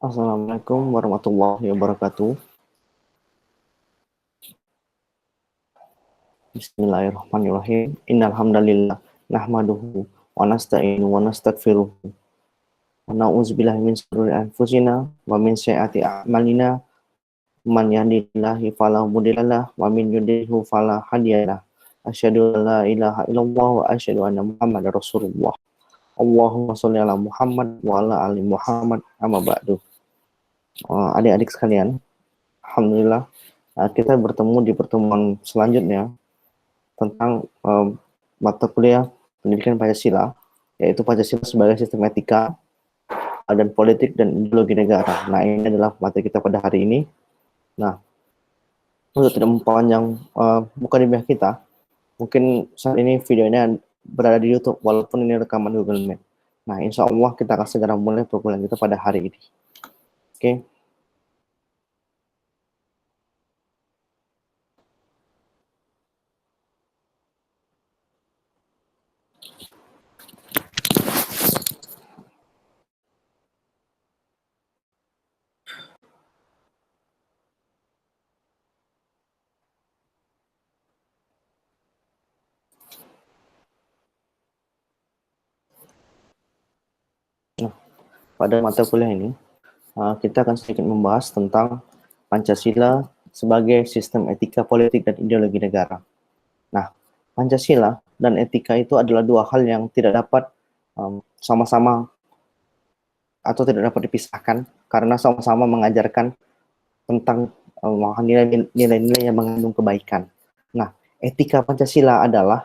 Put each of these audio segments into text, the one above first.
Assalamualaikum warahmatullahi wabarakatuh. Bismillahirrahmanirrahim. Innal hamdalillah nahmaduhu wa nasta'inu wa nastaghfiruh. Wa na'udzubillahi min shururi anfusina wa min sayyiati a'malina. Man yahdihillahu fala mudhillalah wa min yudhlilhu fala hadiyalah. Asyhadu an la ilaha illallah wa asyhadu anna Muhammadar Rasulullah. Allahumma sholli ala Muhammad wa ala ali Muhammad amma ba'du. Adik-adik sekalian, alhamdulillah kita bertemu di pertemuan selanjutnya tentang mata kuliah pendidikan Pancasila, yaitu Pancasila sebagai sistem etika dan politik dan ideologi negara. Nah, ini adalah materi kita pada hari ini. Nah, untuk tidak memperpanjang mukadimah kita, mungkin saat ini videonya berada di YouTube walaupun ini rekaman Google Meet. Nah, insya Allah kita akan segera mulai perkuliahan kita pada hari ini. Oke. Nah, pada mata kuliah ini kita akan sedikit membahas tentang Pancasila sebagai sistem etika politik dan ideologi negara. Nah, Pancasila dan etika itu adalah dua hal yang tidak dapat sama-sama atau tidak dapat dipisahkan karena sama-sama mengajarkan tentang nilai-nilai yang mengandung kebaikan. Nah, etika Pancasila adalah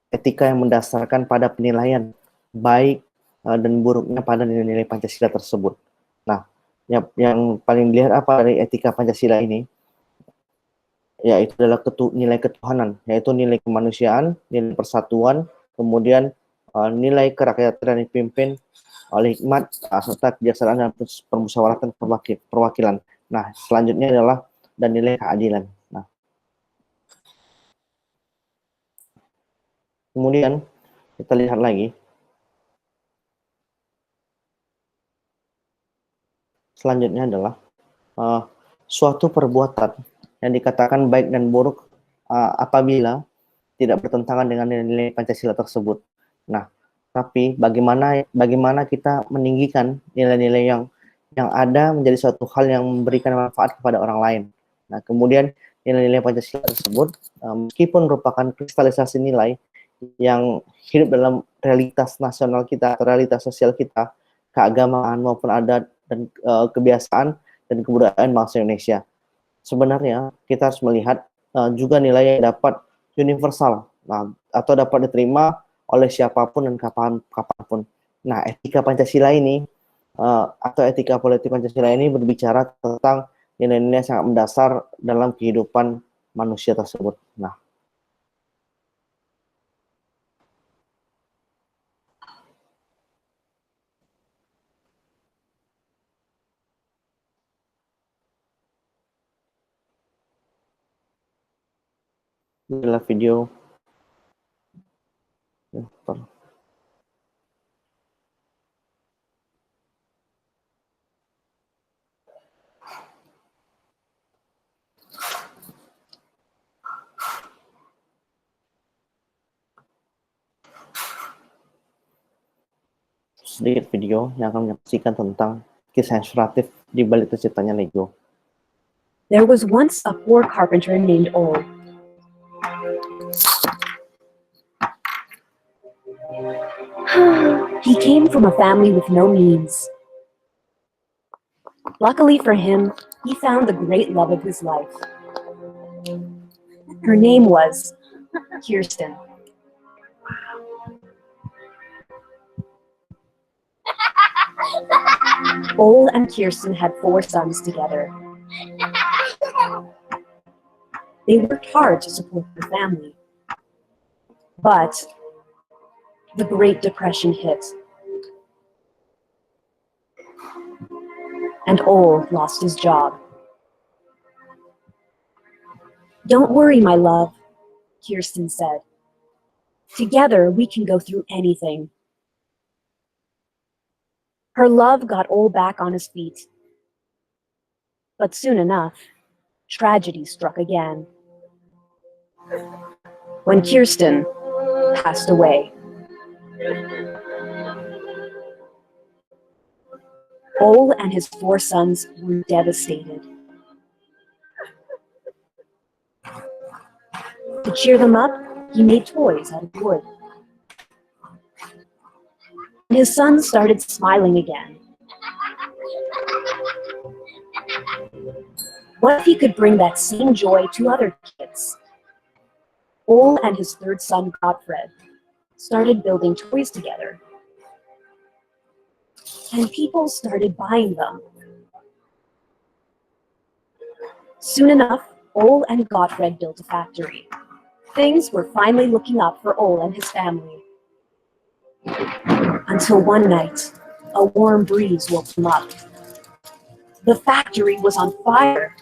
etika yang mendasarkan pada penilaian baik dan buruknya pada nilai-nilai Pancasila tersebut. Nah, yang paling dilihat apa dari etika Pancasila ini? Yaitu adalah nilai ketuhanan, yaitu nilai kemanusiaan, nilai persatuan, kemudian nilai kerakyatan yang dipimpin oleh hikmat serta kebijaksanaan dan permusyawaratan perwakilan. Nah, selanjutnya adalah dan nilai keadilan. Nah, kemudian kita lihat lagi. Selanjutnya adalah suatu perbuatan yang dikatakan baik dan buruk apabila tidak bertentangan dengan nilai-nilai Pancasila tersebut. Nah, tapi bagaimana kita meninggikan nilai-nilai yang ada menjadi suatu hal yang memberikan manfaat kepada orang lain. Nah, kemudian nilai-nilai Pancasila tersebut meskipun merupakan kristalisasi nilai yang hidup dalam realitas nasional kita, realitas sosial kita, keagamaan maupun adat dan kebiasaan dan kebudayaan bangsa Indonesia. Sebenarnya kita harus melihat juga nilai yang dapat universal, atau dapat diterima oleh siapapun dan kapanpun. Nah, etika Pancasila ini atau etika politik Pancasila ini berbicara tentang nilai-nilai yang sangat mendasar dalam kehidupan manusia tersebut. Nah, ini adalah video. Sedikit video yang akan menyaksikan tentang kisah inspiratif di balik terciptanya Lego. There was once a poor carpenter named Ole. He came from a family with no means. Luckily for him, he found the great love of his life. Her name was Kirsten. Ole and Kirsten had 4 sons together. They worked hard to support their family. But the Great Depression hit. And Ole lost his job. "Don't worry, my love," Kirsten said. "Together we can go through anything." Her love got Ole back on his feet. But soon enough, tragedy struck again. When Kirsten passed away. Ole and his 4 sons were devastated. To cheer them up, he made toys out of wood. His sons started smiling again. What if he could bring that same joy to other kids? Ole and his 3rd son, Gottfred, started building toys together. And people started buying them. Soon enough, Ole and Gottfred built a factory. Things were finally looking up for Ole and his family. Until one night, a warm breeze woke them up. The factory was on fire.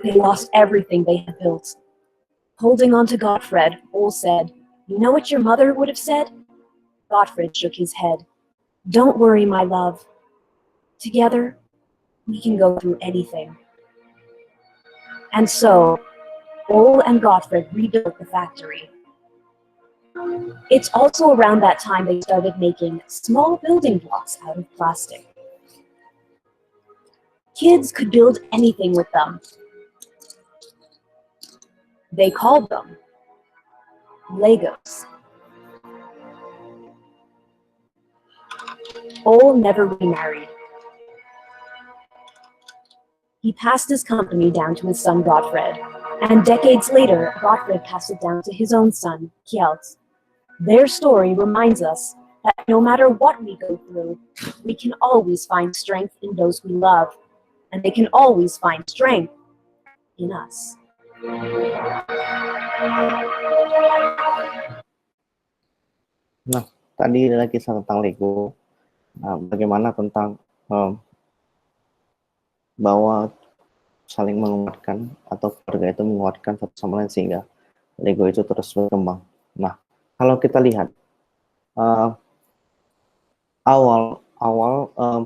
They lost everything they had built. Holding on to Gottfred, Ole said, "You know what your mother would have said?" Gottfred shook his head. "Don't worry, my love. Together, we can go through anything." And so, Ole and Gottfred rebuilt the factory. It's also around that time they started making small building blocks out of plastic. Kids could build anything with them. They called them Legos. Ole never remarried. He passed his company down to his son Gottfred, and decades later, Gottfred passed it down to his own son, Kjeld. Their story reminds us that no matter what we go through, we can always find strength in those we love, and they can always find strength in us. Nah, tadi ada kisah tentang Lego. Nah, bagaimana tentang bahwa saling menguatkan atau keluarga itu menguatkan satu sama lain sehingga Lego itu terus berkembang. Nah, kalau kita lihat awal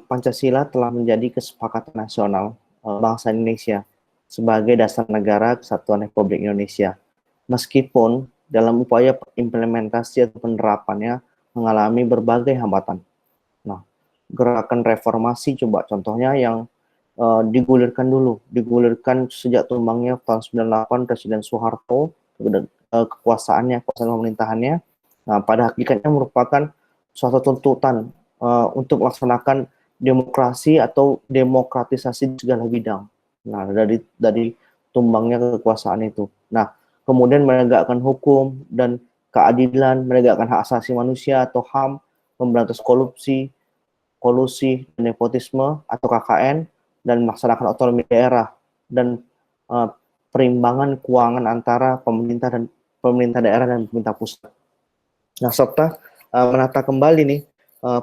Pancasila telah menjadi kesepakatan nasional bangsa Indonesia sebagai dasar negara kesatuan Republik Indonesia. Meskipun dalam upaya implementasi atau penerapannya mengalami berbagai hambatan. Nah, gerakan reformasi coba contohnya yang digulirkan sejak tumbangnya tahun 98 Presiden Soeharto, kekuasaan pemerintahannya. Nah, pada hakikatnya merupakan suatu tuntutan untuk melaksanakan demokrasi atau demokratisasi di segala bidang. Nah, dari tumbangnya kekuasaan itu. Nah, kemudian menegakkan hukum dan keadilan, menegakkan hak asasi manusia atau HAM, memberantas korupsi, kolusi, dan nepotisme atau KKN, dan melaksanakan otonomi daerah dan perimbangan keuangan antara pemerintah daerah dan pemerintah pusat. Nah, serta menata kembali nih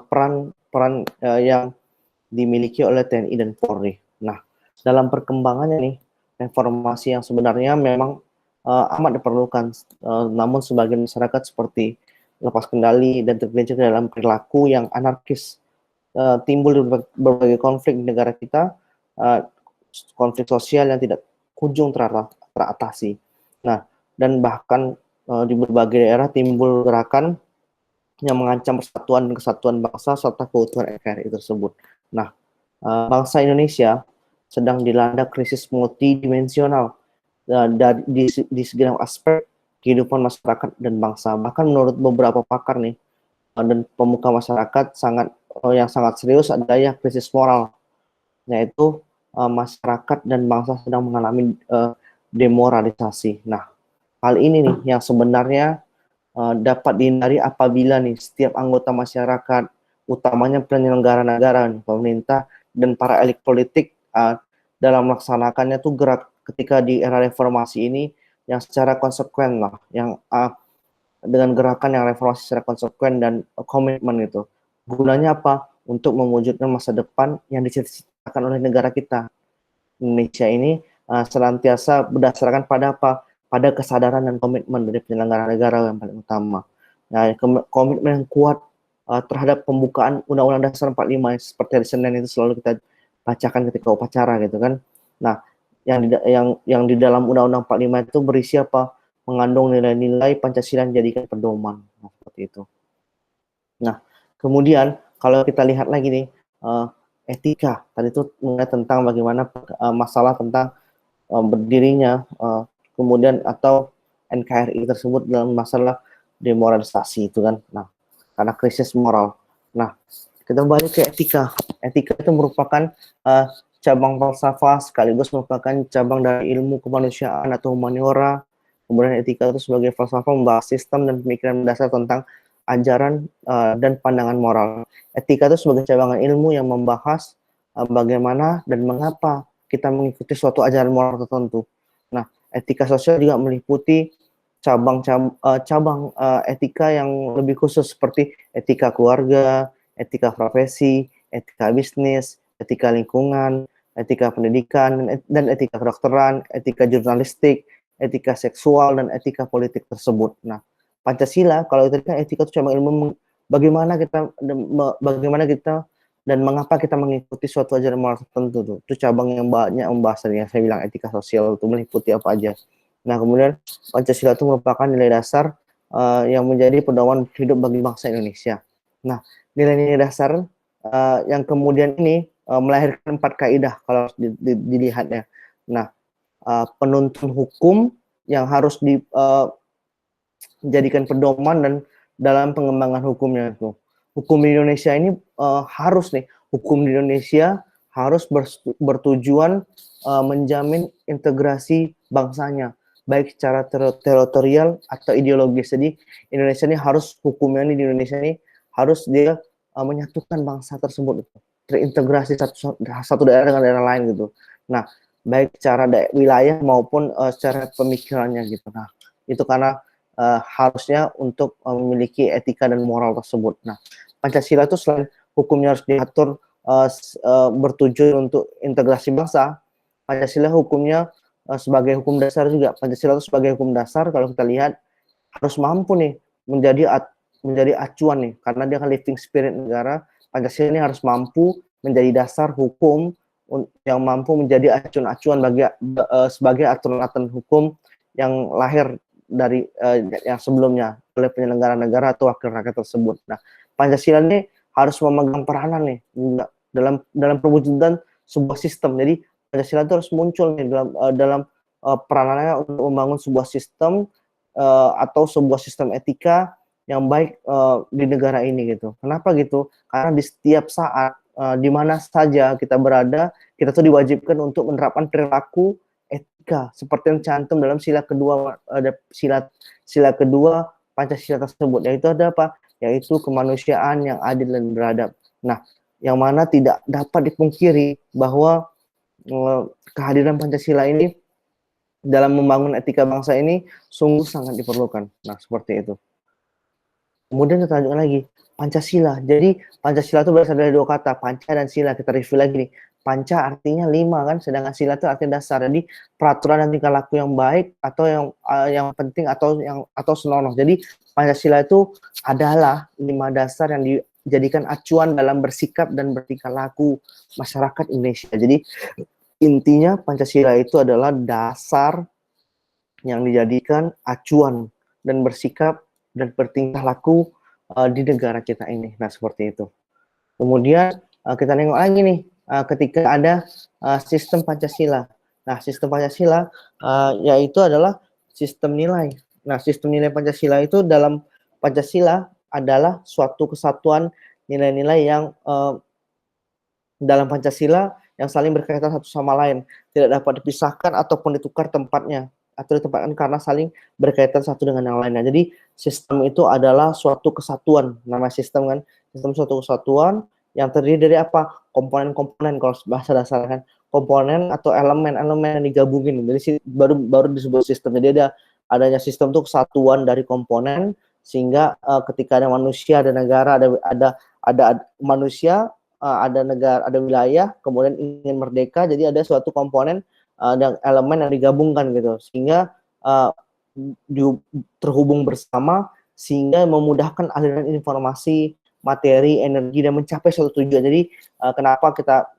peran yang dimiliki oleh TNI dan Polri. Nah, dalam perkembangannya nih, reformasi yang sebenarnya memang amat diperlukan, namun sebagian masyarakat seperti lepas kendali dan tergelincir dalam perilaku yang anarkis, timbul berbagai konflik di negara kita, konflik sosial yang tidak kunjung teratasi. Nah, dan bahkan di berbagai daerah timbul gerakan yang mengancam persatuan dan kesatuan bangsa serta keutuhan NKRI tersebut. Nah, bangsa Indonesia sedang dilanda krisis multidimensional di segala aspek kehidupan masyarakat dan bangsa. Bahkan menurut beberapa pakar nih dan pemuka masyarakat yang sangat serius adanya krisis moral, yaitu masyarakat dan bangsa sedang mengalami demoralisasi. Nah, hal ini nih yang sebenarnya dapat dihindari apabila nih setiap anggota masyarakat, utamanya penyelenggara negara, pemerintah dan para elit politik dalam melaksanakannya tuh gerak ketika di era reformasi ini yang secara konsekuen lah, yang dengan gerakan yang reformasi secara konsekuen dan komitmen itu. Gunanya apa? Untuk mewujudkan masa depan yang diciptakan oleh negara kita. Indonesia ini senantiasa berdasarkan pada apa? Pada kesadaran dan komitmen dari penyelenggara negara yang paling utama. Nah, komitmen yang kuat terhadap pembukaan Undang-Undang Dasar 45 seperti hari Senin itu selalu kita bacakan ketika upacara gitu kan. Nah, yang di dalam Undang-Undang 45 itu berisi apa? Mengandung nilai-nilai Pancasila yang dijadikan pedoman. Nah, seperti itu. Nah, kemudian kalau kita lihat lagi nih, etika tadi itu mengenai tentang bagaimana masalah tentang berdirinya kemudian atau NKRI tersebut dalam masalah demoralisasi itu kan. Nah, karena krisis moral. Nah, kita balik ke etika. Etika itu merupakan cabang falsafah sekaligus merupakan cabang dari ilmu kemanusiaan atau humaniora. Kemudian etika itu sebagai falsafah membahas sistem dan pemikiran dasar tentang ajaran dan pandangan moral. Etika itu sebagai cabangan ilmu yang membahas bagaimana dan mengapa kita mengikuti suatu ajaran moral tertentu. Nah, etika sosial juga meliputi cabang etika yang lebih khusus seperti etika keluarga, etika profesi, etika bisnis, etika lingkungan, etika pendidikan, dan etika kedokteran, etika jurnalistik, etika seksual, dan etika politik tersebut. Nah, Pancasila, kalau itu kan etika itu cabang ilmu bagaimana kita dan mengapa kita mengikuti suatu ajaran moral tertentu tuh. Itu cabang yang banyak membahas yang saya bilang etika sosial itu meliputi apa aja. Nah, kemudian Pancasila itu merupakan nilai dasar yang menjadi pedoman hidup bagi bangsa Indonesia. Nah, nilai-nilai dasar yang kemudian ini melahirkan 4 kaidah kalau dilihatnya. Nah, penuntun hukum yang harus dijadikan pedoman dan dalam pengembangan hukumnya itu. Hukum di Indonesia ini hukum di Indonesia harus bertujuan menjamin integrasi bangsanya, baik secara teritorial atau ideologis. Jadi Indonesia ini hukumnya di Indonesia ini harus dia menyatukan bangsa tersebut, terintegrasi satu daerah dengan daerah lain gitu. Nah, baik secara wilayah maupun secara pemikirannya gitu. Nah, itu karena harusnya untuk memiliki etika dan moral tersebut. Nah, Pancasila itu selain hukumnya harus diatur bertujuan untuk integrasi bangsa, Pancasila hukumnya sebagai hukum dasar juga. Pancasila itu sebagai hukum dasar kalau kita lihat harus mampu nih menjadi acuan nih, karena dia kan living spirit negara. Pancasila ini harus mampu menjadi dasar hukum yang mampu menjadi acuan-acuan sebagai aturan-aturan hukum yang lahir dari yang sebelumnya oleh penyelenggara negara atau wakil rakyat tersebut. Nah, Pancasila ini harus memegang peranan nih dalam perwujudan sebuah sistem. Jadi Pancasila itu harus muncul nih dalam peranannya untuk membangun sebuah sistem atau sebuah sistem etika yang baik di negara ini gitu. Kenapa gitu? Karena di setiap saat di mana saja kita berada, kita tuh diwajibkan untuk menerapkan perilaku etika seperti yang cantum dalam sila kedua Pancasila tersebut, yaitu ada apa? Yaitu kemanusiaan yang adil dan beradab. Nah, yang mana tidak dapat dipungkiri bahwa kehadiran Pancasila ini dalam membangun etika bangsa ini sungguh sangat diperlukan. Nah, seperti itu. Kemudian kita lanjutkan lagi, Pancasila. Jadi Pancasila itu berasal dari 2 kata, panca dan sila. Kita review lagi nih. Panca artinya 5 kan, sedangkan sila itu artinya dasar. Jadi peraturan dan tingkah laku yang baik atau yang penting atau senonoh. Jadi Pancasila itu adalah 5 dasar yang dijadikan acuan dalam bersikap dan bertingkah laku masyarakat Indonesia. Jadi intinya Pancasila itu adalah dasar yang dijadikan acuan dan bersikap dan bertingkah laku di negara kita ini. Nah, seperti itu. Kemudian kita nengok lagi nih, ketika ada sistem Pancasila. Nah, sistem Pancasila yaitu adalah sistem nilai. Nah, sistem nilai Pancasila itu dalam Pancasila adalah suatu kesatuan nilai-nilai yang dalam Pancasila yang saling berkaitan satu sama lain, tidak dapat dipisahkan ataupun ditukar tempatnya atau ditempatkan karena saling berkaitan satu dengan yang lainnya. Jadi sistem itu adalah suatu kesatuan, nama sistem kan, sistem suatu kesatuan yang terdiri dari apa? Komponen-komponen, kalau bahasa dasar kan, komponen atau elemen-elemen yang digabungin. Jadi baru disebut sistem. Jadi adanya sistem itu kesatuan dari komponen, sehingga ketika ada manusia, ada negara, ada manusia, ada negara, ada wilayah, kemudian ingin merdeka, jadi ada suatu komponen dan elemen yang digabungkan gitu, sehingga terhubung bersama, sehingga memudahkan aliran informasi, materi, energi, dan mencapai suatu tujuan. Jadi kenapa kita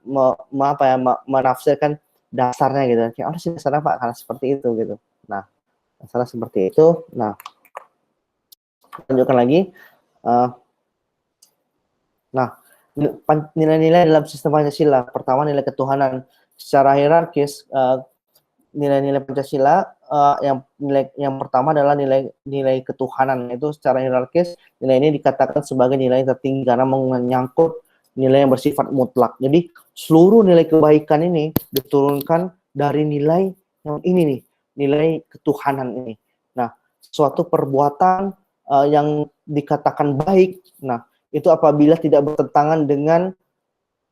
menafsirkan dasarnya gitu? Ya harus dasarnya Pak karena seperti itu gitu. Nah, dasarnya seperti itu. Nah, lanjutkan lagi. Nah, nilai-nilai dalam sistem Pancasila. Pertama, nilai ketuhanan. Secara hierarkis, nilai-nilai Pancasila yang pertama adalah nilai ketuhanan. Itu secara hierarkis nilai ini dikatakan sebagai nilai tertinggi karena menyangkut nilai yang bersifat mutlak. Jadi seluruh nilai kebaikan ini diturunkan dari nilai yang ini nih, nilai ketuhanan ini. Nah, suatu perbuatan yang dikatakan baik, nah itu apabila tidak bertentangan dengan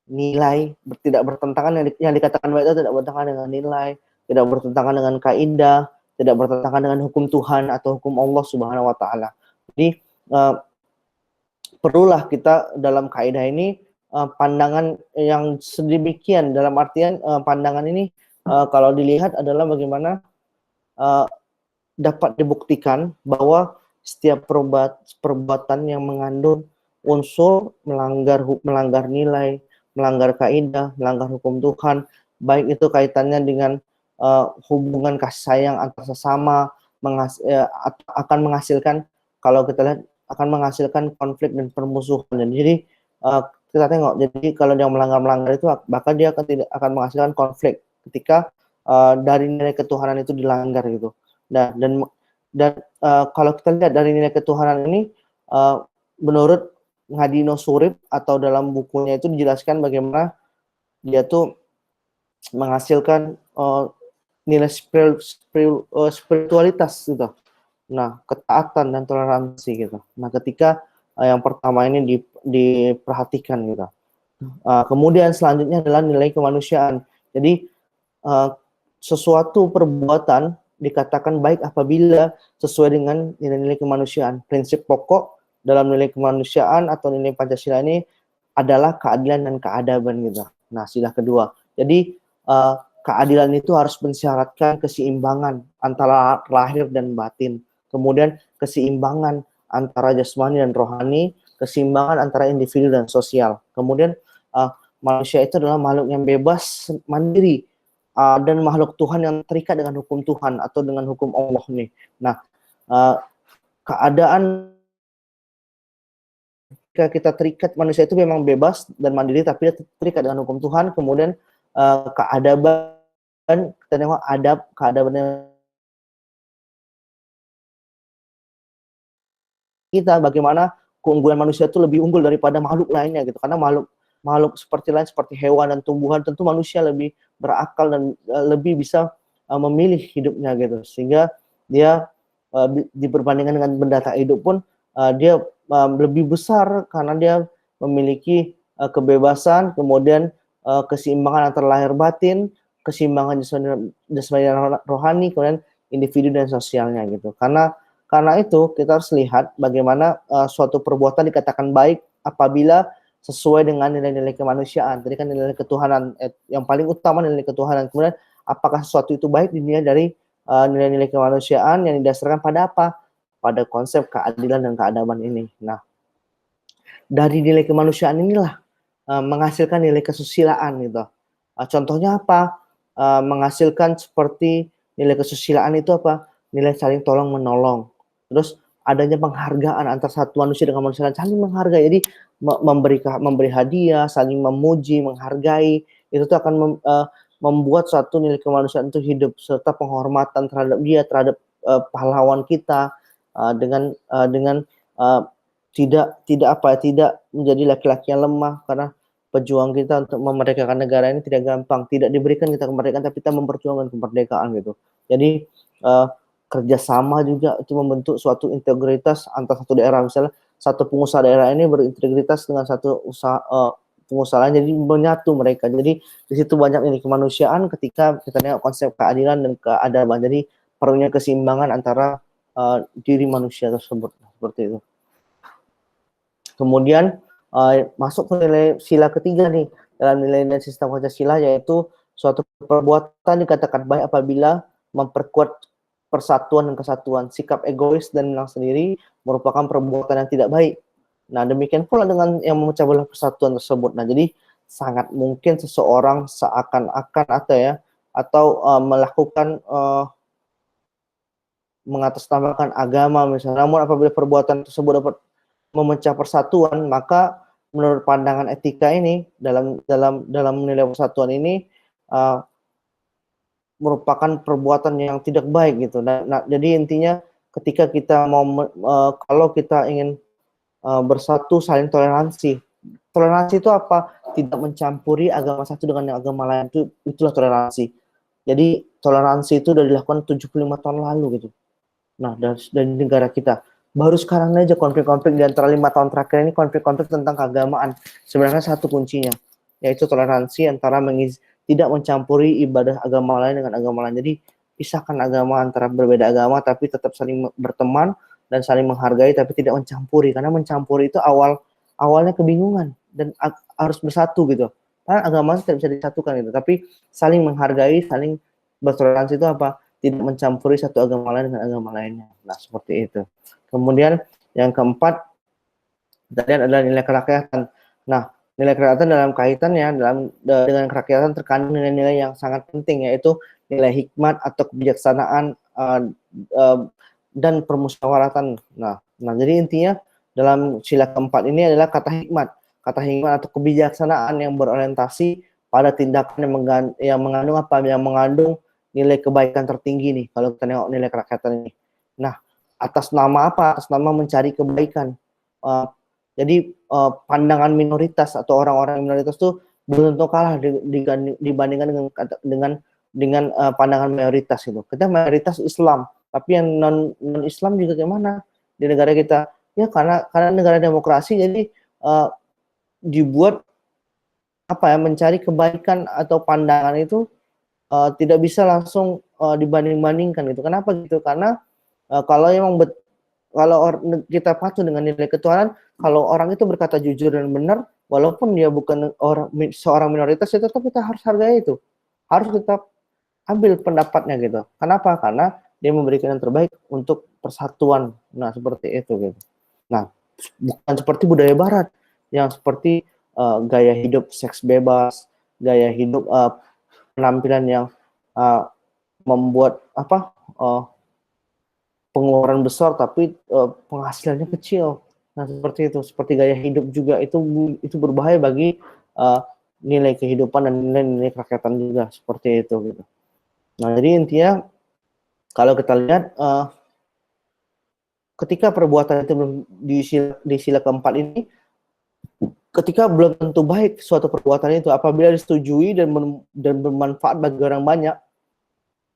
nilai, tidak bertentangan yang dikatakan baik itu tidak bertentangan dengan nilai, tidak bertentangan dengan kaidah, tidak bertentangan dengan hukum Tuhan atau hukum Allah Subhanahu wa taala. Jadi perlulah kita dalam kaidah ini pandangan yang sedemikian, dalam artian pandangan ini kalau dilihat adalah bagaimana dapat dibuktikan bahwa setiap perbuatan yang mengandung unsur melanggar nilai, melanggar kaidah, melanggar hukum Tuhan, baik itu kaitannya dengan hubungan kasih sayang antar sesama, akan menghasilkan, kalau kita lihat, akan menghasilkan konflik dan permusuhan. Dan jadi kita tengok, jadi kalau dia melanggar itu, bahkan dia akan menghasilkan konflik ketika dari nilai ketuhanan itu dilanggar gitu. Nah, dan kalau kita lihat dari nilai ketuhanan ini, menurut Ngadino Surip atau dalam bukunya itu dijelaskan bagaimana dia tuh menghasilkan nilai spiritualitas gitu. Nah, ketaatan dan toleransi gitu. Nah, ketika yang pertama ini diperhatikan gitu. Kemudian selanjutnya adalah nilai kemanusiaan. Jadi sesuatu perbuatan dikatakan baik apabila sesuai dengan nilai-nilai kemanusiaan. Prinsip pokok dalam nilai kemanusiaan atau nilai Pancasila ini adalah keadilan dan keadaban gitu. Nah, sila kedua. Jadi keadilan itu harus mensyaratkan keseimbangan antara lahir dan batin. Kemudian keseimbangan antara jasmani dan rohani, keseimbangan antara individu dan sosial. Kemudian manusia itu adalah makhluk yang bebas, mandiri, dan makhluk Tuhan yang terikat dengan hukum Tuhan atau dengan hukum Allah nih. Nah, keadaan ketika kita terikat, manusia itu memang bebas dan mandiri, tapi dia terikat dengan hukum Tuhan. Kemudian keadaban, kita tengok keadabannya kita, bagaimana keunggulan manusia itu lebih unggul daripada makhluk lainnya gitu. Karena makhluk seperti hewan dan tumbuhan, tentu manusia lebih berakal dan lebih bisa memilih hidupnya gitu. Sehingga dia diperbandingkan dengan benda tak hidup pun dia lebih besar karena dia memiliki kebebasan, kemudian keseimbangan antara lahir batin, keseimbangan jasmani dan rohani, kemudian individu dan sosialnya gitu. Karena itu kita harus lihat bagaimana suatu perbuatan dikatakan baik apabila sesuai dengan nilai-nilai kemanusiaan. Tadi kan nilai ketuhanan, yang paling utama nilai ketuhanan. Kemudian apakah sesuatu itu baik dinilai dari nilai-nilai kemanusiaan yang didasarkan pada apa? Pada konsep keadilan dan keadaban ini. Nah, dari nilai kemanusiaan inilah menghasilkan nilai kesusilaan gitu. Contohnya apa? Menghasilkan seperti nilai kesusilaan itu apa? Nilai saling tolong menolong. Terus adanya penghargaan antar satu manusia dengan manusia lain, saling menghargai. Jadi memberi hadiah, saling memuji, menghargai, itu tuh akan membuat suatu nilai kemanusiaan itu hidup, serta penghormatan terhadap dia, terhadap pahlawan kita, dengan tidak menjadi laki-laki yang lemah, karena pejuang kita untuk memerdekakan negara ini tidak gampang. Tidak diberikan kita kemerdekaan, tapi kita memperjuangkan kemerdekaan gitu. Jadi kerjasama juga itu membentuk suatu integritas antar satu daerah. Misalnya satu pengusaha daerah ini berintegritas dengan satu pengusaha lain, jadi menyatu mereka. Jadi di situ banyak ini kemanusiaan ketika kita lihat konsep keadilan dan keadaban. Jadi perlunya keseimbangan antara diri manusia tersebut, seperti itu. Kemudian masuk ke nilai sila ketiga nih dalam nilai-nilai sistem Pancasila, yaitu suatu perbuatan dikatakan baik apabila memperkuat persatuan dan kesatuan. Sikap egois dan menang sendiri merupakan perbuatan yang tidak baik. Nah, demikian pula dengan yang memecah belah persatuan tersebut. Nah, jadi sangat mungkin seseorang seakan-akan atau melakukan mengatasnamakan agama misalnya. Namun apabila perbuatan tersebut dapat memecah persatuan, maka menurut pandangan etika ini dalam menilai persatuan ini uh, merupakan perbuatan yang tidak baik gitu. Nah, jadi intinya ketika kita kalau kita ingin bersatu, saling toleransi. Toleransi itu apa? Tidak mencampuri agama satu dengan yang agama lain, itulah toleransi. Jadi toleransi itu sudah dilakukan 75 tahun lalu gitu. Nah, dari negara kita. Baru sekarang aja konflik-konflik di antara 5 tahun terakhir ini, konflik-konflik tentang keagamaan. Sebenarnya satu kuncinya, yaitu toleransi antara tidak mencampuri ibadah agama lain dengan agama lain. Jadi pisahkan agama antara berbeda agama tapi tetap saling berteman dan saling menghargai tapi tidak mencampuri, karena mencampuri itu awalnya kebingungan dan harus bersatu gitu. Karena agama tidak bisa disatukan gitu, tapi saling menghargai, saling bertoleransi itu apa? Tidak mencampuri satu agama lain dengan agama lainnya. Nah, seperti itu. Kemudian yang keempat tadi adalah nilai kerakyatan. Nah, nilai kerakyatan dalam kaitannya dengan kerakyatan terkandung nilai-nilai yang sangat penting, yaitu nilai hikmat atau kebijaksanaan dan permusyawaratan. Nah, jadi intinya dalam sila keempat ini adalah kata hikmat atau kebijaksanaan yang berorientasi pada tindakan yang mengandung nilai kebaikan tertinggi nih kalau kita nengok nilai kerakyatan ini. Nah, atas nama apa? Atas nama mencari kebaikan. Jadi pandangan minoritas atau orang-orang minoritas itu belum tentu kalah dibandingkan dengan pandangan mayoritas itu. Kita mayoritas Islam, tapi yang non Islam juga gimana di negara kita? Ya karena negara demokrasi, jadi dibuat mencari kebaikan atau pandangan itu tidak bisa langsung dibanding-bandingkan gitu. Kenapa gitu? Karena kalau kita patuh dengan nilai ketuhanan, kalau orang itu berkata jujur dan benar, walaupun dia bukan seorang minoritas, ya tetap kita harus hargai itu. Harus tetap ambil pendapatnya gitu. Kenapa? Karena dia memberikan yang terbaik untuk persatuan. Nah, seperti itu gitu. Nah, bukan seperti budaya barat yang seperti gaya hidup seks bebas, gaya hidup penampilan yang membuat pengeluaran besar tapi penghasilannya kecil. Nah, seperti itu. Seperti gaya hidup juga itu berbahaya bagi nilai kehidupan dan nilai kerakyatan juga, seperti itu gitu. Nah, jadi intinya kalau kita lihat ketika perbuatan itu di sila keempat ini, ketika belum tentu baik suatu perbuatan itu, apabila disetujui dan bermanfaat bagi orang banyak,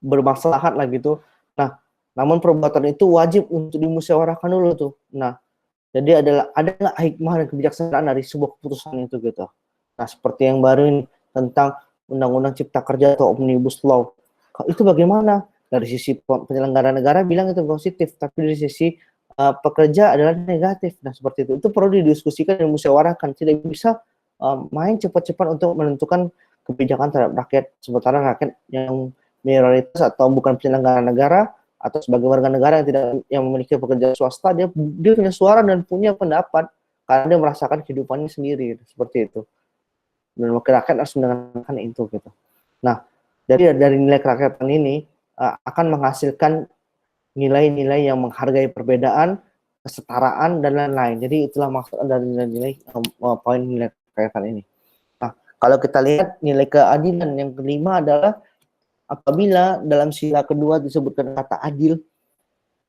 bermaslahat lah gitu. Nah, namun perbuatan itu wajib untuk dimusyawarahkan dulu tuh. Nah, jadi ada nggak hikmah dan kebijaksanaan dari sebuah keputusan itu gitu. Nah, seperti yang baru ini tentang Undang-Undang Cipta Kerja atau Omnibus Law. Itu bagaimana? Dari sisi penyelenggara negara bilang itu positif, tapi dari sisi pekerja adalah negatif. Nah, seperti itu. Itu perlu didiskusikan dan musyawarahkan. Tidak bisa main cepat-cepat untuk menentukan kebijakan terhadap rakyat, sementara rakyat yang minoritas atau bukan penyelenggara negara atau sebagai warga negara yang memiliki pekerjaan swasta, dia punya suara dan punya pendapat karena dia merasakan kehidupannya sendiri, seperti itu. Dan wakil rakyat harus mendengarkan itu gitu. Nah, jadi dari nilai kerakyatan ini akan menghasilkan nilai-nilai yang menghargai perbedaan, kesetaraan dan lain-lain. Jadi itulah maksud dari nilai-nilai poin nilai kerakyatan ini. Nah, kalau kita lihat nilai keadilan yang kelima adalah apabila dalam sila kedua disebutkan kata adil,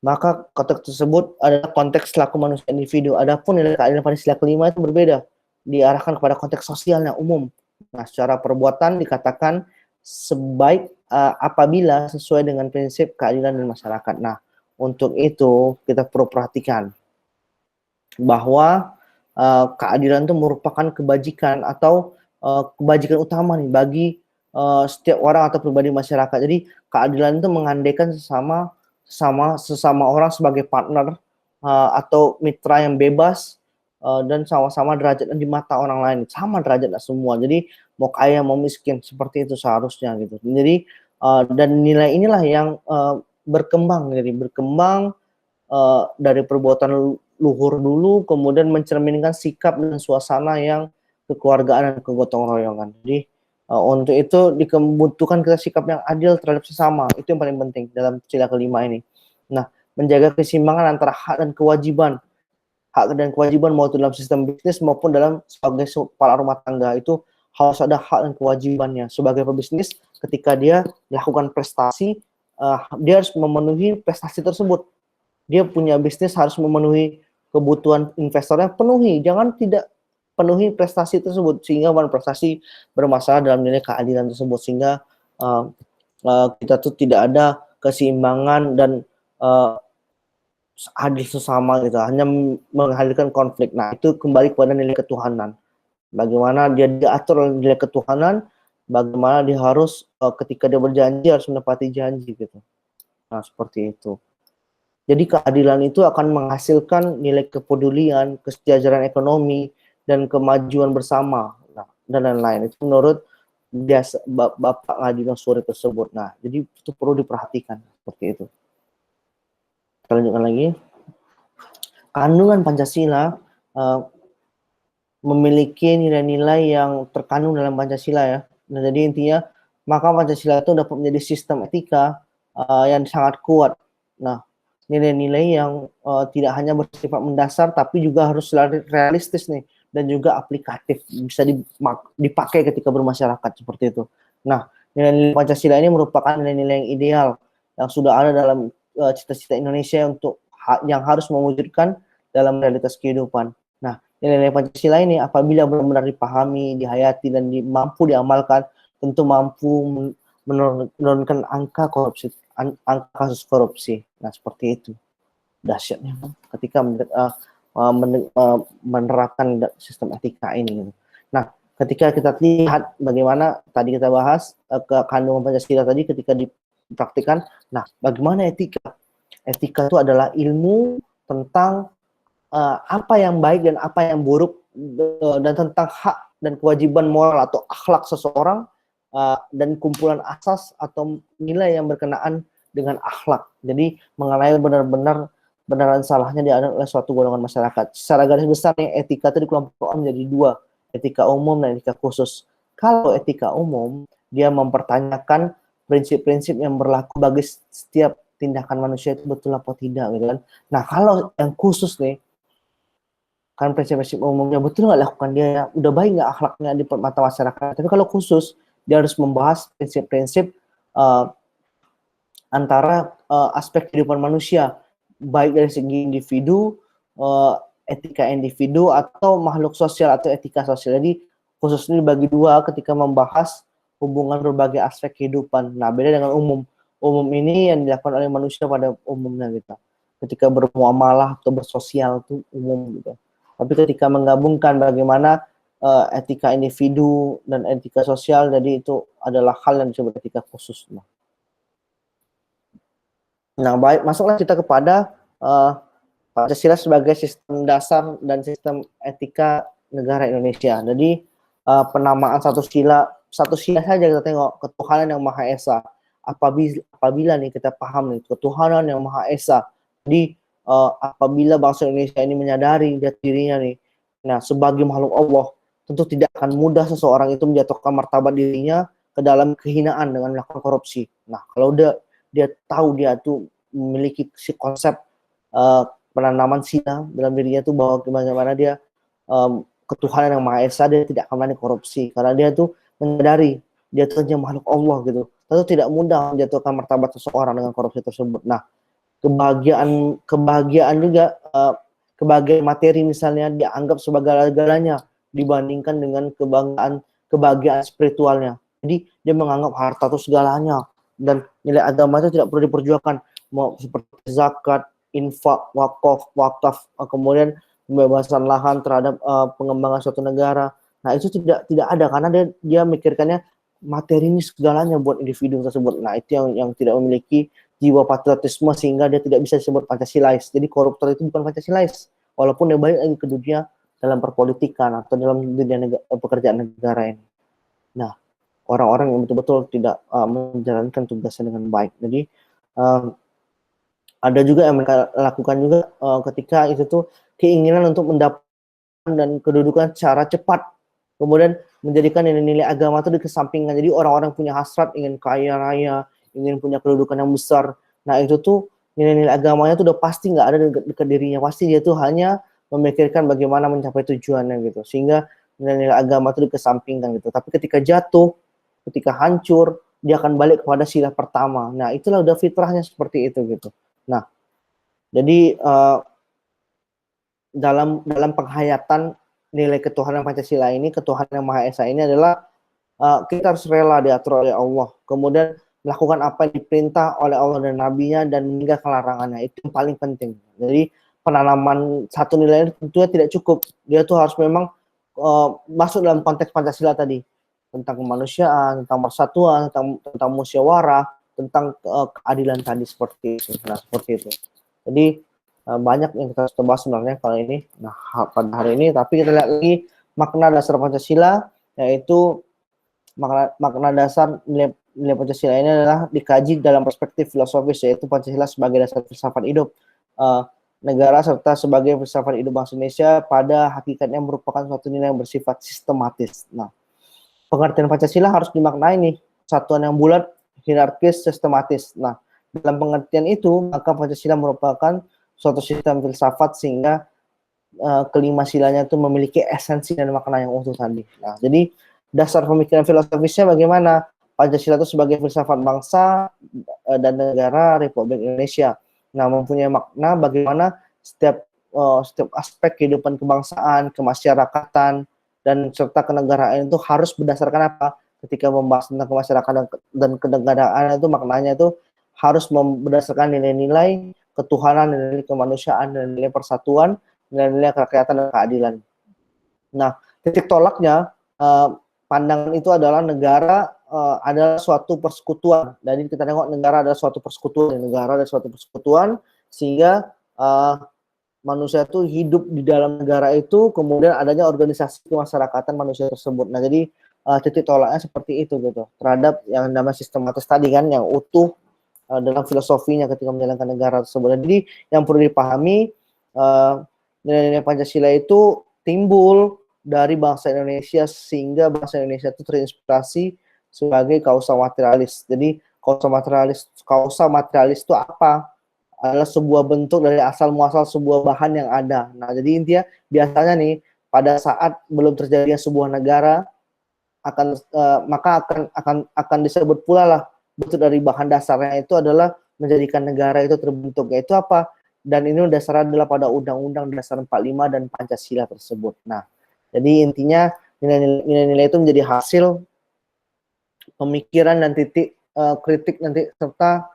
maka konteks tersebut adalah konteks selaku manusia individu. Adapun nilai keadilan pada sila kelima itu berbeda, diarahkan kepada konteks sosial yang umum. Nah, secara perbuatan dikatakan sebaik apabila sesuai dengan prinsip keadilan dan masyarakat. Nah, untuk itu kita perlu perhatikan bahwa keadilan itu merupakan kebajikan atau kebajikan utama nih bagi setiap orang atau pribadi masyarakat. Jadi keadilan itu mengandaikan sesama orang sebagai partner atau mitra yang bebas dan sama-sama derajat di mata orang lain, sama derajat semua. Jadi mau kaya mau miskin seperti itu seharusnya gitu. Jadi dan nilai inilah yang berkembang dari perbuatan luhur dulu, kemudian mencerminkan sikap dan suasana yang kekeluargaan dan kegotong royongan. Jadi untuk itu dibutuhkan kita sikap yang adil terhadap sesama. Itu yang paling penting dalam sila kelima ini. Nah, menjaga keseimbangan antara hak dan kewajiban. Hak dan kewajiban mau itu dalam sistem bisnis maupun dalam sebagai kepala rumah tangga, itu harus ada hak dan kewajibannya. Sebagai pebisnis, ketika dia melakukan prestasi, dia harus memenuhi prestasi tersebut. Dia punya bisnis harus memenuhi kebutuhan investornya, penuhi. Jangan tidak penuhi prestasi tersebut, sehingga prestasi bermasalah dalam nilai keadilan tersebut, sehingga kita tuh tidak ada keseimbangan dan adil sesama gitu, hanya menghadirkan konflik. Nah, itu kembali kepada nilai ketuhanan. Bagaimana dia diatur oleh nilai ketuhanan, bagaimana dia harus ketika dia berjanji harus menepati janji gitu. Nah, seperti itu. Jadi keadilan itu akan menghasilkan nilai kepedulian, kesejahteraan ekonomi, dan kemajuan bersama, nah, dan lain-lain. Itu menurut Bapak Ngadino Suri tersebut. Nah, jadi itu perlu diperhatikan seperti itu. Kita lanjutkan lagi. Kandungan Pancasila memiliki nilai-nilai yang terkandung dalam Pancasila ya. Nah, jadi intinya maka Pancasila itu dapat menjadi sistem etika yang sangat kuat. Nah, nilai-nilai yang tidak hanya bersifat mendasar tapi juga harus realistis nih, dan juga aplikatif, bisa dipakai ketika bermasyarakat seperti itu. Nah, nilai-nilai Pancasila ini merupakan nilai-nilai yang ideal yang sudah ada dalam cita-cita Indonesia untuk yang harus mewujudkan dalam realitas kehidupan. Nah, nilai-nilai Pancasila ini apabila benar-benar dipahami, dihayati, dan mampu diamalkan, tentu mampu menurunkan angka korupsi, angka kasus korupsi. Nah, seperti itu dahsyatnya ketika menerapkan sistem etika ini. Nah, ketika kita lihat bagaimana tadi kita bahas kandungan Pancasila tadi ketika dipraktikkan, nah bagaimana etika? Etika itu adalah ilmu tentang apa yang baik dan apa yang buruk, dan tentang hak dan kewajiban moral atau akhlak seseorang, dan kumpulan asas atau nilai yang berkenaan dengan akhlak. Jadi mengenai benaran salahnya dianggap oleh suatu golongan masyarakat. Secara garis besar etika itu dikelompokkan menjadi dua, etika umum dan etika khusus. Kalau etika umum, dia mempertanyakan prinsip-prinsip yang berlaku bagi setiap tindakan manusia itu betul apa tidak gitu kan. Nah, kalau yang khusus nih, kan prinsip-prinsip umumnya betul nggak lakukan dia, udah baik nggak akhlaknya di mata masyarakat. Tapi kalau khusus, dia harus membahas prinsip-prinsip antara aspek kehidupan manusia, baik dari segi individu, etika individu, atau makhluk sosial atau etika sosial. Jadi khusus ini dibagi dua ketika membahas hubungan berbagai aspek kehidupan. Nah, beda dengan umum. Umum ini yang dilakukan oleh manusia pada umumnya gitu. Ketika bermuamalah atau bersosial itu umum gitu. Tapi ketika menggabungkan bagaimana etika individu dan etika sosial, jadi itu adalah hal yang disebut etika khusus. Nah, baik, masuklah kita kepada Pancasila sebagai sistem dasar dan sistem etika negara Indonesia. Jadi penamaan satu sila saja kita tengok, ketuhanan yang Maha Esa. Apabila nih kita paham nih ketuhanan yang Maha Esa, jadi apabila bangsa Indonesia ini menyadari jati dirinya nih, nah sebagai makhluk Allah, tentu tidak akan mudah seseorang itu menjatuhkan martabat dirinya ke dalam kehinaan dengan melakukan korupsi. Nah, kalau dia tahu dia tuh memiliki si konsep penanaman sila dalam dirinya tuh bahwa bagaimana dia ketuhanan yang Maha Esa, dia tidak akan berani korupsi karena dia tuh menyadari dia tuh hanya makhluk Allah gitu. Tentu tidak mudah menjatuhkan martabat seseorang dengan korupsi tersebut. Nah, kebahagiaan juga, kebahagiaan materi misalnya dianggap segala-galanya dibandingkan dengan kebahagiaan spiritualnya. Jadi dia menganggap harta itu segalanya, dan nilai agama itu tidak perlu diperjuangkan, mau seperti zakat, infak, wakaf, kemudian pembebasan lahan terhadap pengembangan suatu negara. Nah, itu tidak ada karena dia mikirkannya materi ini segalanya buat individu tersebut. Nah, itu yang tidak memiliki jiwa patriotisme sehingga dia tidak bisa disebut Pancasilais. Jadi koruptor itu bukan Pancasilais, walaupun dia balik lagi ke dunia dalam perpolitikan atau dalam dunia pekerjaan negara ini. Nah, orang-orang yang betul-betul tidak menjalankan tugasnya dengan baik. Jadi Ada juga yang mereka lakukan juga ketika itu tuh keinginan untuk mendapatkan dan kedudukan secara cepat, kemudian menjadikan nilai-nilai agama itu dikesampingkan. Jadi orang-orang punya hasrat ingin kaya raya, ingin punya kedudukan yang besar. Nah itu tuh nilai-nilai agamanya tuh udah pasti nggak ada dekat dirinya. Pasti dia tuh hanya memikirkan bagaimana mencapai tujuannya gitu. Sehingga nilai-nilai agama itu dikesampingkan gitu. Tapi ketika jatuh, ketika hancur, dia akan balik kepada sila pertama. Nah itulah udah fitrahnya seperti itu gitu. Nah jadi dalam penghayatan nilai ketuhanan Pancasila ini, ketuhanan yang Maha Esa ini adalah kita harus rela diatur oleh Allah, kemudian melakukan apa yang diperintah oleh Allah dan Nabi-Nya dan meninggalkan larangannya. Itu yang paling penting. Jadi penanaman satu nilai ini tentunya tidak cukup. Dia tuh harus memang masuk dalam konteks Pancasila tadi, tentang kemanusiaan, tentang persatuan, tentang musyawarah, tentang keadilan tadi, seperti itu. Nah, seperti itu. Jadi banyak yang kita harus bahas sebenarnya kalau ini. Nah, pada hari ini, tapi kita lihat lagi makna dasar Pancasila, yaitu makna dasar nilai Pancasila ini adalah dikaji dalam perspektif filosofis, yaitu Pancasila sebagai dasar filsafat hidup negara serta sebagai filsafat hidup bangsa Indonesia pada hakikatnya merupakan suatu nilai yang bersifat sistematis. Nah, pengertian Pancasila harus dimaknai nih, satuan yang bulat, hierarkis, sistematis. Nah, dalam pengertian itu, maka Pancasila merupakan suatu sistem filsafat sehingga kelima silanya itu memiliki esensi dan makna yang utuh tadi. Nah, jadi dasar pemikiran filosofisnya bagaimana? Pancasila itu sebagai filsafat bangsa dan negara Republik Indonesia. Nah, mempunyai makna bagaimana setiap aspek kehidupan kebangsaan, kemasyarakatan, dan serta kenegaraan itu harus berdasarkan apa? Ketika membahas tentang kemasyarakatan dan kenegaraan itu maknanya itu harus berdasarkan nilai-nilai ketuhanan, nilai kemanusiaan, dan nilai persatuan, nilai-nilai kerakyatan dan keadilan. Nah, titik tolaknya pandangan itu adalah negara adalah suatu persekutuan. Jadi kita tengok negara adalah suatu persekutuan, negara adalah suatu persekutuan, sehingga manusia itu hidup di dalam negara itu, kemudian adanya organisasi kemasyarakatan manusia tersebut. Nah, jadi titik tolaknya seperti itu gitu, terhadap yang namanya sistematis tadi kan, yang utuh dalam filosofinya ketika menjalankan negara tersebut. Jadi yang perlu dipahami, nilai-nilai Pancasila itu timbul dari bangsa Indonesia sehingga bangsa Indonesia itu terinspirasi sebagai kausa materialis. Jadi kausa materialis itu apa? Adalah sebuah bentuk dari asal muasal sebuah bahan yang ada. Nah, jadi intinya biasanya nih pada saat belum terjadinya sebuah negara maka akan disebut pula lah bentuk dari bahan dasarnya itu adalah menjadikan negara itu terbentuk, yaitu apa? Dan ini dasarnya adalah pada Undang-Undang Dasar 45 dan Pancasila tersebut. Nah, jadi intinya nilai-nilai itu menjadi hasil pemikiran dan titik kritik nanti serta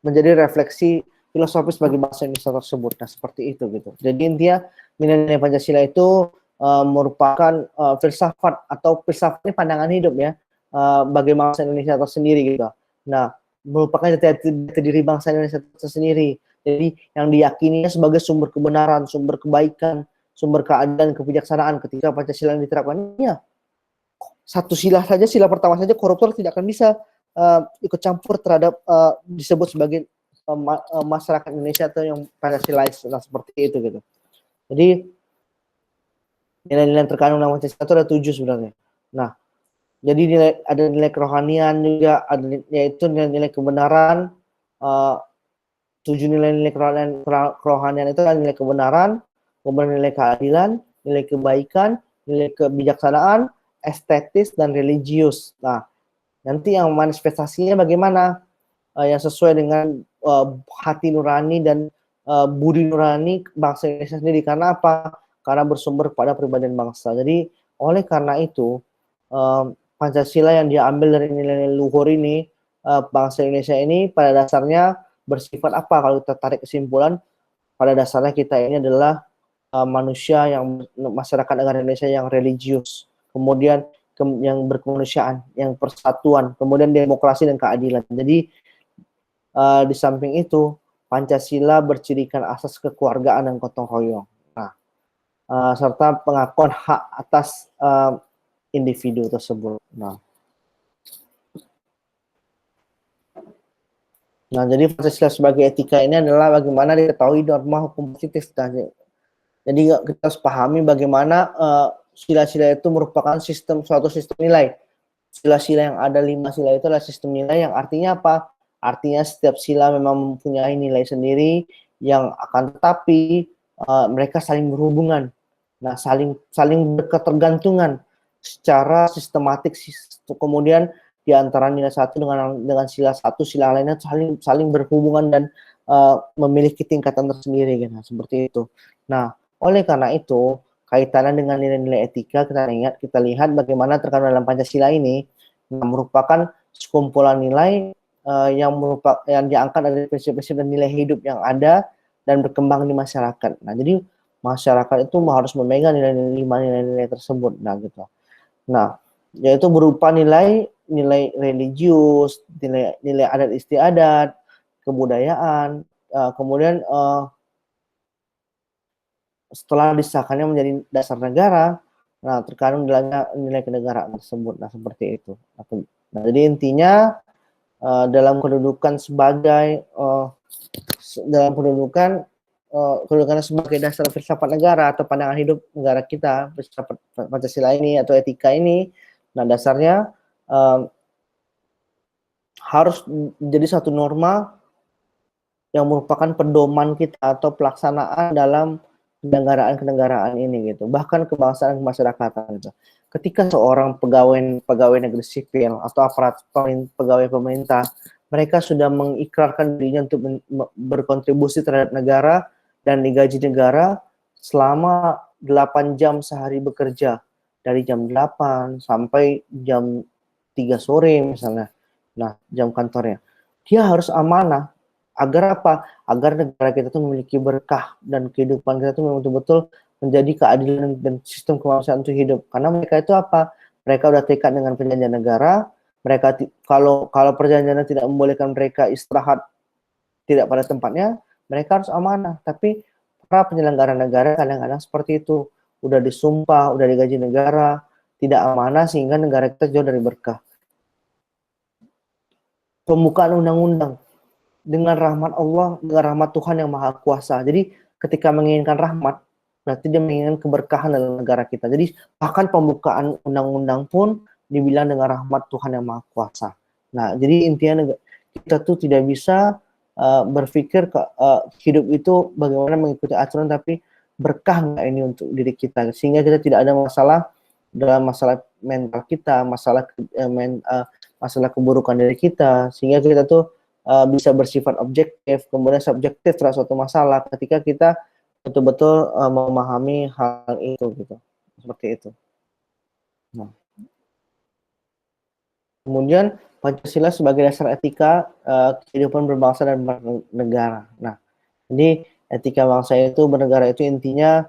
menjadi refleksi filosofis bagi bangsa Indonesia tersebut. Nah, seperti itu gitu. Jadi intinya nilai-nilai Pancasila itu merupakan filsafat atau filsafat ini pandangan hidup ya bagi bangsa Indonesia tersendiri gitu. Nah, merupakan jati diri bangsa Indonesia tersendiri. Jadi yang diyakininya sebagai sumber kebenaran, sumber kebaikan, sumber keadilan, kebijaksanaan ketika Pancasila yang diterapkan. Ya, satu sila saja, sila pertama saja koruptor tidak akan bisa ikut campur terhadap disebut sebagai masyarakat Indonesia atau yang Pancasilais. Nah, seperti itu gitu. Jadi nilai-nilai yang terkandung dalam Pancasila itu ada 7 sebenarnya. Nah, jadi ada nilai kerohanian juga, ada yaitu nilai-nilai kebenaran. 7 nilai-nilai kerohanian itu adalah nilai kebenaran, kemudian nilai keadilan, nilai kebaikan, nilai kebijaksanaan, estetis, dan religius. Nah, nanti yang manifestasinya bagaimana? Yang sesuai dengan hati nurani dan budi nurani bangsa Indonesia sendiri. Karena apa? Karena bersumber pada pribadian bangsa. Jadi oleh karena itu Pancasila yang diambil dari nilai-nilai luhur ini, bangsa Indonesia ini pada dasarnya bersifat apa? Kalau kita tarik kesimpulan, pada dasarnya kita ini adalah manusia yang masyarakat negara Indonesia yang religius, kemudian yang berkemanusiaan, yang persatuan, kemudian demokrasi dan keadilan. Jadi di samping itu Pancasila bercirikan asas kekeluargaan dan gotong royong. Nah, serta pengakuan hak atas individu tersebut. Nah, Nah, jadi Pancasila sebagai etika ini adalah bagaimana diketahui norma hukum positif. Jadi kita harus pahami bagaimana sila-sila itu merupakan suatu sistem nilai. Sila-sila yang ada 5 sila itu adalah sistem nilai yang artinya apa? Artinya setiap sila memang mempunyai nilai sendiri yang akan tetapi mereka saling berhubungan. Nah, saling berketergantungan secara sistematik. Kemudian di antara nilai satu dengan sila satu, sila lainnya saling berhubungan dan memiliki tingkatan tersendiri gitu. Nah, seperti itu. Nah, oleh karena itu kaitannya dengan nilai-nilai etika kita lihat bagaimana terkandung dalam Pancasila ini merupakan sekumpulan nilai yang diangkat dari prinsip-prinsip dan nilai hidup yang ada dan berkembang di masyarakat. Nah, jadi masyarakat itu harus memegang nilai-nilai tersebut. Nah, gitu. Nah, yaitu berupa nilai religius, nilai adat istiadat, kebudayaan, kemudian setelah disahkannya menjadi dasar negara, nah terkandung dalamnya nilai kenegaraan tersebut. Nah, seperti itu. Nah, jadi intinya dalam kedudukan kedudukannya sebagai dasar filsafat negara atau pandangan hidup negara kita, filsafat Pancasila ini atau etika ini, nah dasarnya harus menjadi satu norma yang merupakan pedoman kita atau pelaksanaan dalam kenegaraan ini gitu, bahkan kebangsaan kemasyarakatan gitu. Ketika seorang pegawai negeri sipil atau aparat pegawai pemerintah, mereka sudah mengikrarkan dirinya untuk berkontribusi terhadap negara dan digaji negara selama 8 jam sehari bekerja, dari jam 8 sampai jam 3 sore misalnya. Nah, jam kantornya. Dia harus amanah. Agar apa? Agar negara kita itu memiliki berkah dan kehidupan kita itu memang betul-betul menjadi keadilan dan sistem kemanusiaan itu hidup. Karena mereka itu apa? Mereka udah tekad dengan perjanjian negara. Mereka kalau perjanjiannya tidak membolehkan mereka istirahat tidak pada tempatnya, mereka harus amanah. Tapi para penyelenggara negara kadang-kadang seperti itu. Udah disumpah, udah digaji negara, tidak amanah sehingga negara kita jauh dari berkah. Pembukaan undang-undang dengan rahmat Allah, dengan rahmat Tuhan yang Maha Kuasa. Jadi ketika menginginkan rahmat, berarti dia menginginkan keberkahan dalam negara kita. Jadi bahkan pembukaan undang-undang pun dibilang dengan rahmat Tuhan yang Maha Kuasa. Nah, jadi intinya kita tuh tidak bisa berpikir hidup itu bagaimana mengikuti aturan, tapi berkah nggak ini untuk diri kita, sehingga kita tidak ada masalah dalam masalah mental kita, masalah keburukan diri kita, sehingga kita tuh bisa bersifat objektif, kemudian subjektif terhadap suatu masalah ketika kita betul-betul memahami hal itu gitu, seperti itu. Nah, kemudian Pancasila sebagai dasar etika kehidupan berbangsa dan bernegara. Nah, jadi etika bangsa itu bernegara itu intinya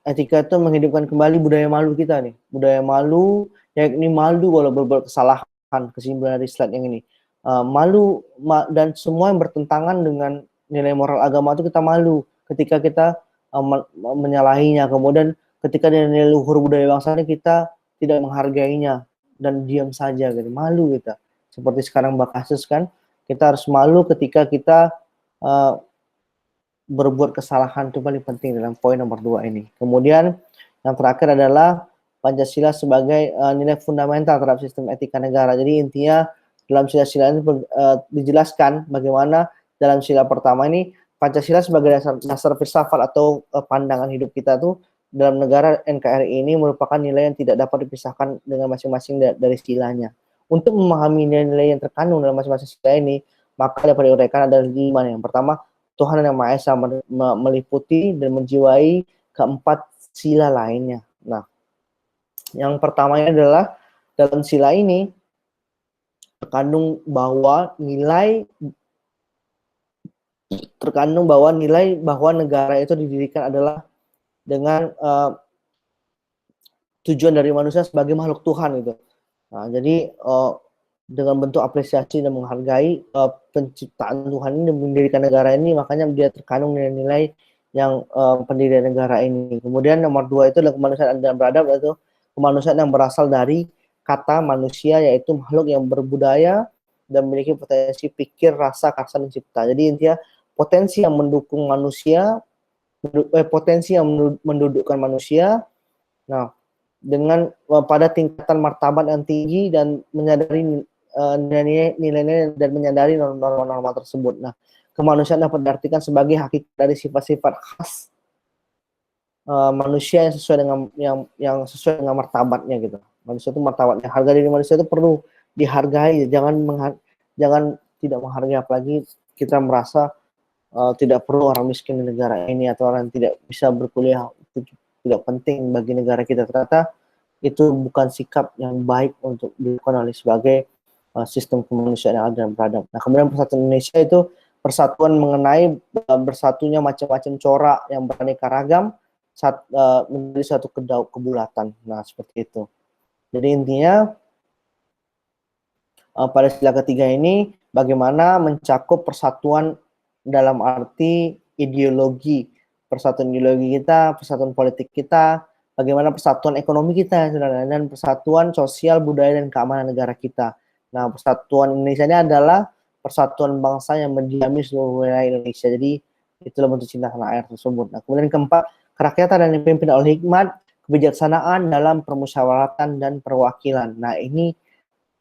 etika itu menghidupkan kembali budaya malu kita nih, budaya malu, yakni malu kalau berbuat kesalahan, kesimpulan dari slide yang ini. Malu dan semua yang bertentangan dengan nilai moral agama itu kita malu ketika kita menyalahinya. Kemudian ketika nilai luhur budaya bangsa ini kita tidak menghargainya dan diam saja gitu, malu kita. Seperti sekarang kasus kan, kita harus malu ketika kita berbuat kesalahan. Itu paling penting dalam poin nomor 2 ini. Kemudian yang terakhir adalah Pancasila sebagai nilai fundamental terhadap sistem etika negara. Jadi intinya dalam sila-sila ini dijelaskan bagaimana dalam sila pertama ini Pancasila sebagai dasar filsafat atau pandangan hidup kita tuh dalam negara NKRI ini merupakan nilai yang tidak dapat dipisahkan dengan masing-masing dari silanya. Untuk memahami nilai-nilai yang terkandung dalam masing-masing sila ini, maka dapat diuraikan ada 5. Yang pertama, Tuhan yang Maha Esa meliputi dan menjiwai keempat sila lainnya. Nah, yang pertamanya adalah dalam sila ini terkandung bahwa nilai bahwa negara itu didirikan adalah dengan tujuan dari manusia sebagai makhluk Tuhan itu. Nah, jadi dengan bentuk apresiasi dan menghargai penciptaan Tuhan ini mendirikan negara ini, makanya dia terkandung nilai-nilai yang pendirian negara ini. Kemudian nomor 2 itu adalah kemanusiaan dan beradab, yaitu kemanusiaan yang berasal dari kata manusia, yaitu makhluk yang berbudaya dan memiliki potensi pikir, rasa, karsa, dan cipta. Jadi intinya potensi yang mendukung manusia, potensi yang mendudukkan manusia, nah dengan pada tingkatan martabat yang tinggi dan menyadari nilai-nilai dan menyadari norma-norma tersebut. Nah, kemanusiaan dapat diartikan sebagai hakikat dari sifat-sifat khas manusia yang sesuai dengan yang sesuai dengan martabatnya gitu. Manusia itu martabatnya, harga diri manusia itu perlu dihargai, jangan tidak menghargai, apalagi kita merasa tidak perlu orang miskin di negara ini atau orang yang tidak bisa berkuliah itu tidak penting bagi negara kita. Ternyata itu bukan sikap yang baik untuk dilakukan oleh sebagai sistem kemanusiaan yang adil dan beradab. Nah, kemudian persatuan Indonesia itu persatuan mengenai bersatunya macam-macam corak yang beraneka ragam menjadi satu kebulatan. Nah, seperti itu. Jadi intinya pada sila ketiga ini bagaimana mencakup persatuan dalam arti ideologi, persatuan ideologi kita, persatuan politik kita, bagaimana persatuan ekonomi kita, dan persatuan sosial, budaya, dan keamanan negara kita. Nah, persatuan Indonesia ini adalah persatuan bangsa yang mendiami seluruh wilayah Indonesia. Jadi itulah bentuk cinta tanah air tersebut. Nah, kemudian keempat, kerakyatan yang dipimpin oleh hikmat, kebijaksanaan dalam permusyawaratan dan perwakilan. Nah, ini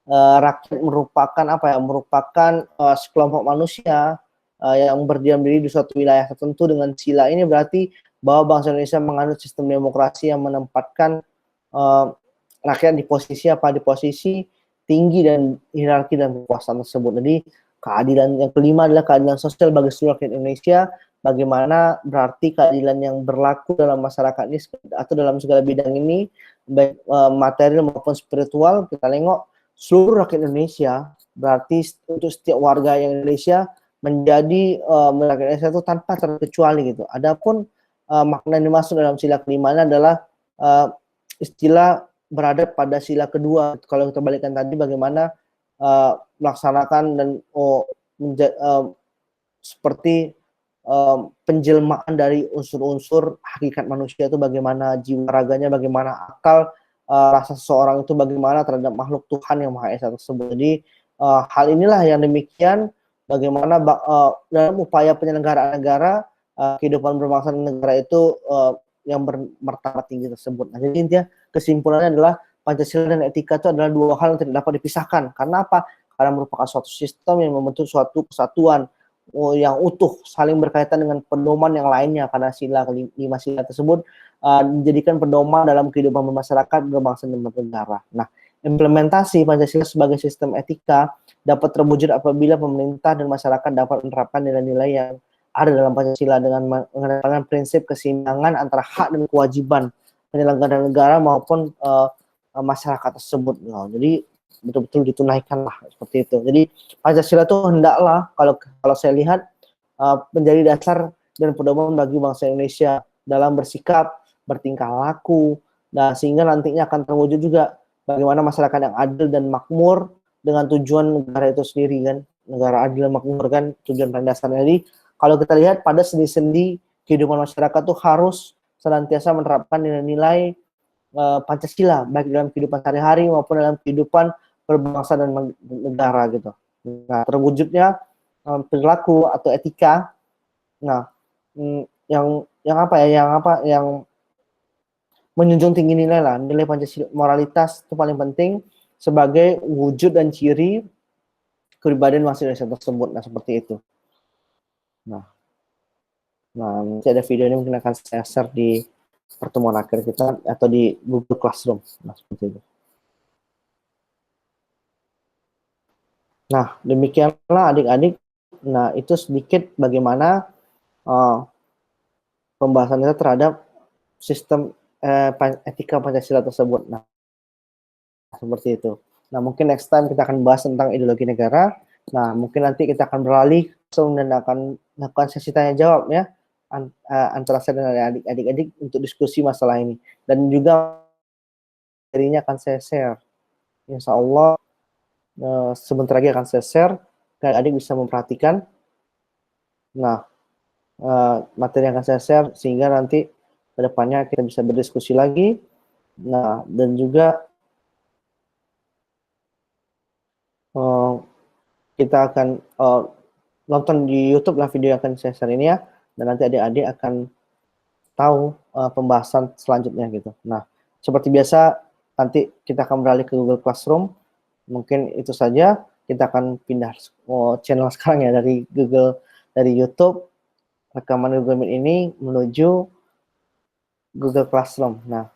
rakyat merupakan apa ya? Merupakan sekelompok manusia yang berdiam diri di suatu wilayah tertentu dengan sila ini, berarti bahwa bangsa Indonesia menganut sistem demokrasi yang menempatkan rakyat di posisi apa? Di posisi tinggi dan hierarki dan kekuasaan tersebut. Jadi keadilan yang kelima adalah keadilan sosial bagi seluruh rakyat Indonesia. Bagaimana berarti keadilan yang berlaku dalam masyarakat ini atau dalam segala bidang ini, baik material maupun spiritual. Kita tengok seluruh rakyat Indonesia, berarti untuk setiap warga yang Indonesia menjadi rakyat Indonesia itu tanpa terkecuali gitu. Adapun makna yang dimaksud dalam sila kelima adalah istilah berada pada sila kedua. Kalau kita balikkan tadi bagaimana melaksanakan dan seperti penjelmaan dari unsur-unsur hakikat manusia itu, bagaimana jiwa raganya, bagaimana akal rasa seseorang itu bagaimana terhadap makhluk Tuhan yang Maha Esa tersebut. Jadi hal inilah yang demikian bagaimana dalam upaya penyelenggaraan negara, kehidupan berbangsa dan negara itu yang bermartabat tinggi tersebut. Nah, jadi intinya kesimpulannya adalah Pancasila dan etika itu adalah dua hal yang tidak dapat dipisahkan. Karena apa? Karena merupakan suatu sistem yang membentuk suatu kesatuan yang utuh, saling berkaitan dengan pedoman yang lainnya, karena lima sila tersebut menjadikan pedoman dalam kehidupan bermasyarakat, berbangsa dan bernegara. Nah, implementasi Pancasila sebagai sistem etika dapat terwujud apabila pemerintah dan masyarakat dapat menerapkan nilai-nilai yang ada dalam Pancasila dengan mengedepankan prinsip keseimbangan antara hak dan kewajiban penyelenggara negara maupun masyarakat tersebut. Nah, jadi betul-betul ditunaikan lah seperti itu. Jadi Pancasila itu hendaklah kalau saya lihat menjadi dasar dan pedoman bagi bangsa Indonesia dalam bersikap, bertingkah laku, dan sehingga nantinya akan terwujud juga bagaimana masyarakat yang adil dan makmur dengan tujuan negara itu sendiri kan, negara adil dan makmur kan tujuan pada dasarnya. Jadi kalau kita lihat pada sendi-sendi kehidupan masyarakat tuh harus senantiasa menerapkan nilai-nilai Pancasila baik dalam kehidupan sehari-hari maupun dalam kehidupan berbangsa dan negara gitu. Nah, terwujudnya perilaku atau etika. Nah, yang menjunjung tinggi nilai lah, nilai Pancasila, moralitas itu paling penting sebagai wujud dan ciri kepribadian bangsa Indonesia tersebut. Nah, seperti itu. Nah, nanti ada video ini mungkin akan saya share di pertemuan akhir kita atau di Google Classroom. Nah, seperti itu. Nah, demikianlah adik-adik. Nah, itu sedikit bagaimana pembahasan kita terhadap sistem etika Pancasila tersebut. Nah, seperti itu. Nah, mungkin next time kita akan bahas tentang ideologi negara. Nah, mungkin nanti kita akan beralih dan akan melakukan sesi tanya jawab ya antara saya dan adik-adik untuk diskusi masalah ini. Dan juga materinya akan saya share. Insya Allah sebentar lagi akan saya share, dan adik bisa memperhatikan. Nah, materi yang akan saya share sehingga nanti ke depannya kita bisa berdiskusi lagi. Nah, dan juga kita akan nonton di YouTube lah video yang akan saya share ini ya, dan nanti adik-adik akan tahu pembahasan selanjutnya gitu. Nah, seperti biasa nanti kita akan beralih ke Google Classroom. Mungkin itu saja. Kita akan pindah channel sekarang ya dari YouTube rekaman Google Meet ini menuju Google Classroom. Nah,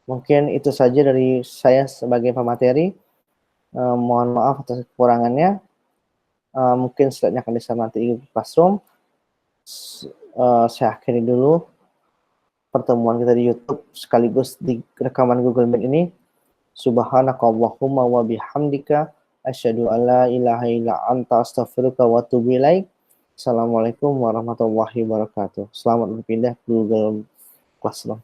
mungkin itu saja dari saya sebagai pemateri. Mohon maaf atas kekurangannya. Mungkin slide-nya akan di-share nanti di Google Classroom. Saya akhiri dulu pertemuan kita di YouTube sekaligus di rekaman Google Meet ini. Subhanakallahumma wa bihamdika asyhadu an la ilaha illa anta astaghfiruka wa atubu ilaik. Assalamualaikum warahmatullahi wabarakatuh. Selamat berpindah ke Google Classroom.